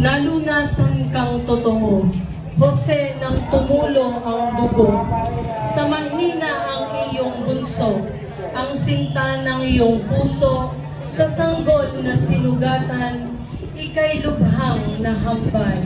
Nalunasan kang totoo, Jose, nang tumulong ang dugo. Sa mahina ang iyong bunso, ang sinta ng iyong puso. Sa sanggol na sinugatan, ika'y lubhang nahambal.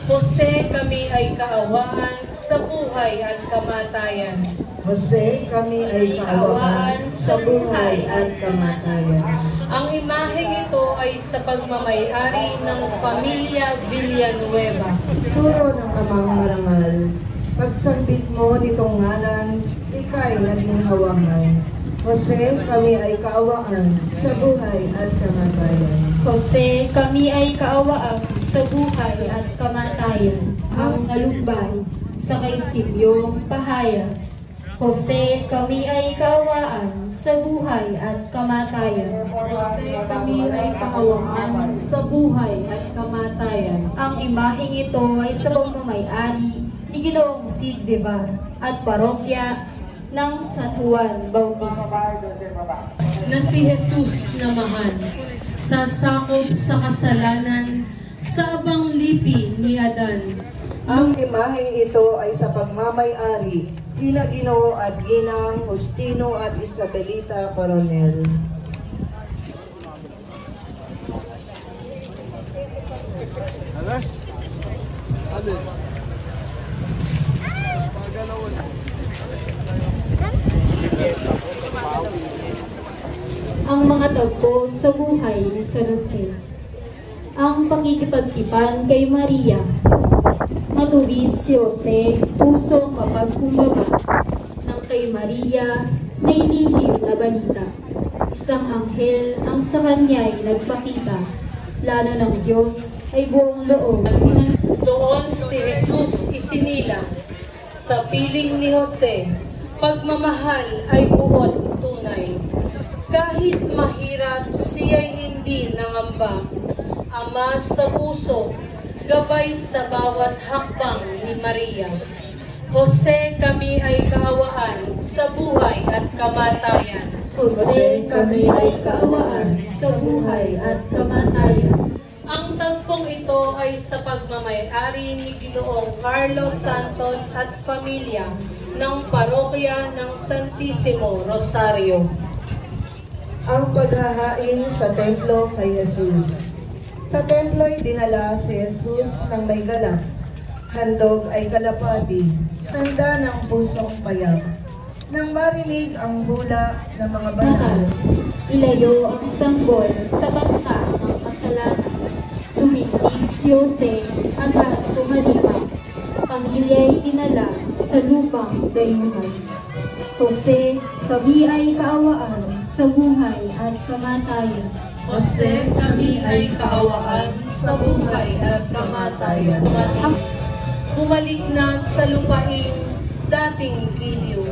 Jose, kami ay kaawaan sa buhay at kamatayan. Jose, kami ay kaawaan sa buhay at kamatayan. Ang imaheng ito ay sa pagmamay-ari ng Pamilya Villanueva. Puro ng amang marangal, pagsambit mo nitong ngalan, ika'y naging hawaman. Jose, kami ay kaawaan sa buhay at kamatayan. Jose, kami ay kaawaan sa buhay at kamatayan. Ang nalumbay sa kay Sibyong pahayag. Jose, kami ay kaawaan sa buhay at kamatayan. Jose, kami ay kaawaan sa buhay at kamatayan. Ang imaheng ito ay sa pagmamay-ari ni Ginoong Cid Vivar at parokya ng San Juan Bautista. Na si Jesus na mahal, sasakop sa kasalanan, sa abang lipi ni Adan. Ang imaheng ito ay sa pagmamay-ari nila Ginoo at Ginang Justino at Isabelita Coronel. Ang mga tagpo sa buhay ni San Jose. Ang pakikipagtipan kay Maria. Matuwid si Jose, pusong mapagkumbaba. Nang kay Maria, may lihim na balita. Isang anghel ang sa kanya'y nagpakita. Plano ng Diyos ay buong loob. Doon si Jesus isinila. Sa piling ni Jose, pagmamahal ay buot tunay. Kahit mahirap, siya'y hindi nangamba. Ama sa puso, gabay sa bawat hakbang ni Maria. Jose, kami ay kaawaan sa buhay at kamatayan. Jose, kami ay kaawaan sa buhay at kamatayan. Ang tagpong ito ay sa pagmamay-ari ni Ginoong Carlos Santos at pamilya ng parokya ng Santissimo Rosario. Ang paghahain sa templo kay Jesus. Sa templo'y dinala si Jesus ng may galak. Handog ay kalapati, tanda ng pusong payak. Nang marinig ang hula ng mga banal, ilayo ang sanggol sa banta ng kasalanan. Tumindig si Jose, agad tumalibang. Pamilya'y dinala sa lupang dayuhan. Jose, kami ay kaawaan sa buhay at kamatayan. Jose, kami ay kaawaan sa buhay at kamatayan. Bumalik na sa lupain dating giliw.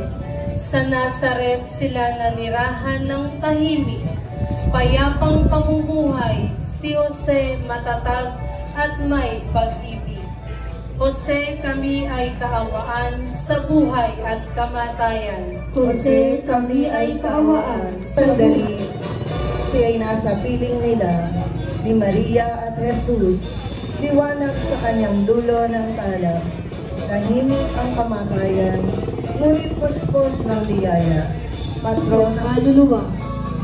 Sa Nazaret sila nanirahan ng tahimik. Payapang pamumuhay, si Jose matatag at may pag-ibig. Jose, kami ay kaawaan sa buhay at kamatayan. Jose, kami ay kaawaan sa sandali, siya ay nasa piling nila ni Maria at Jesus, liwanag sa kanyang dulo ng tala. Tahimik ang kamatayan, ngunit puspos ng biyaya. Patron ng kaluluwa,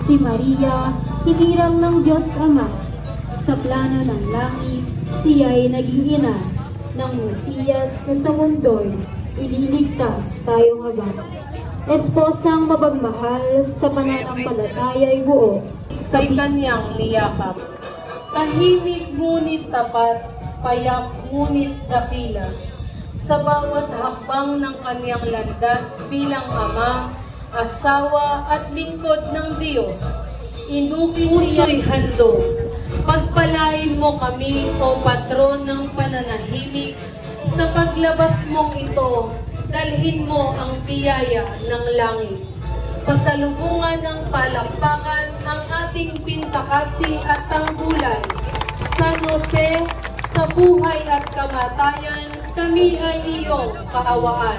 si Maria, hinirang ng Diyos Ama. Sa plano ng langit, siya ay naging ina ng Mesiyas na sa mundo'y ililigtas tayong agad. Esposang mapagmahal sa pananampalataya'y buo. Sa kanyang niyakap. Tahimik ngunit tapat, payak ngunit dakila. Sa bawat hakbang ng kanyang landas bilang ama, asawa at lingkod ng Diyos, inukit niya'y handog. Pagpalain mo kami, o patron ng pananahimik, sa paglabas mong ito, dalhin mo ang biyaya ng langit. Pasalubungan ng palakpakan ang ating pintakasi at tanggulan. San Jose, sa buhay at kamatayan, kami Kami ay iyong kaawaan.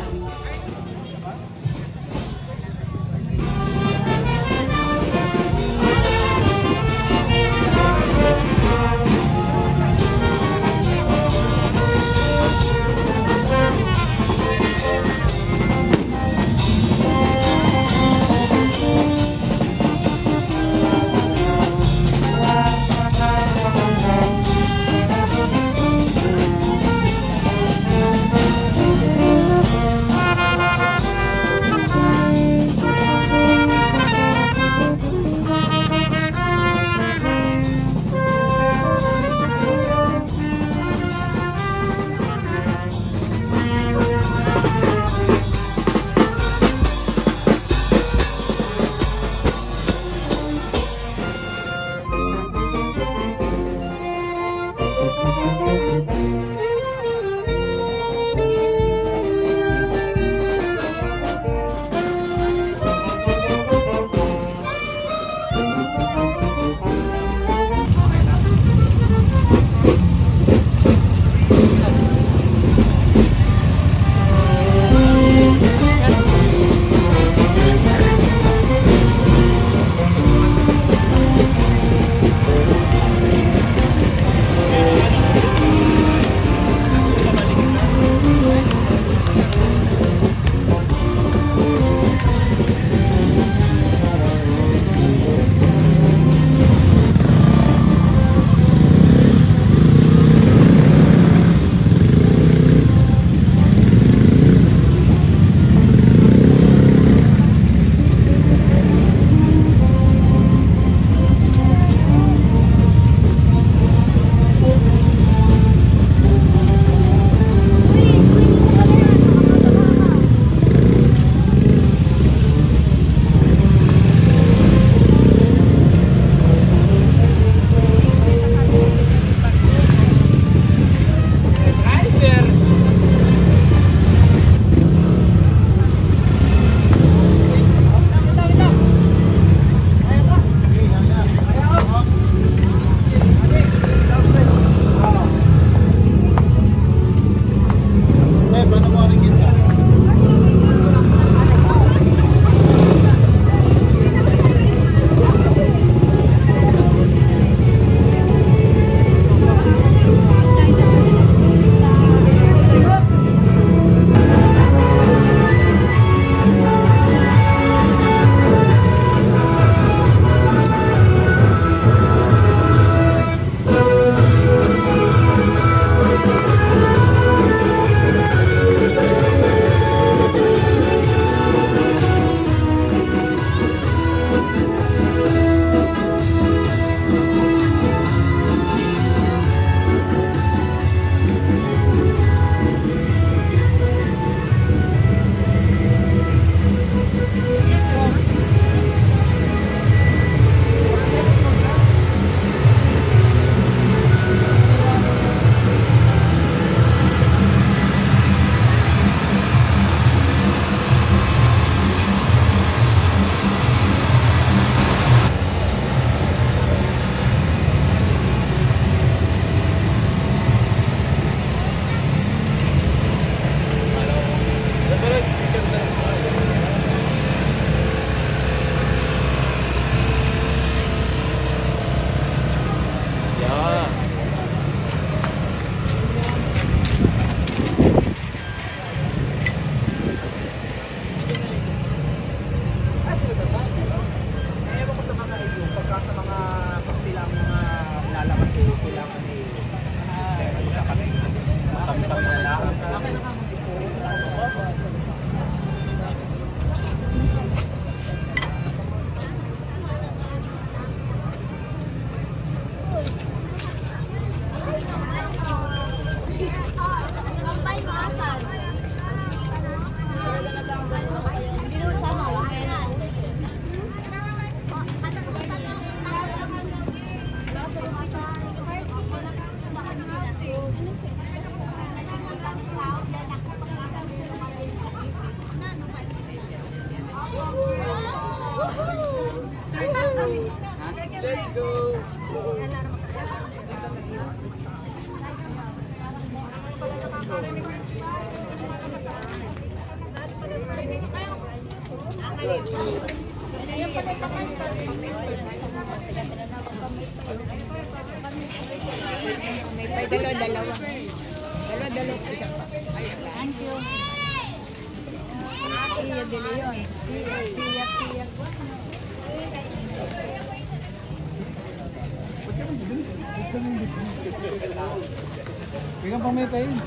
Thank you. Iya, dili yun. Iya. Pegang pameta yun.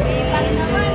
Ipang naman.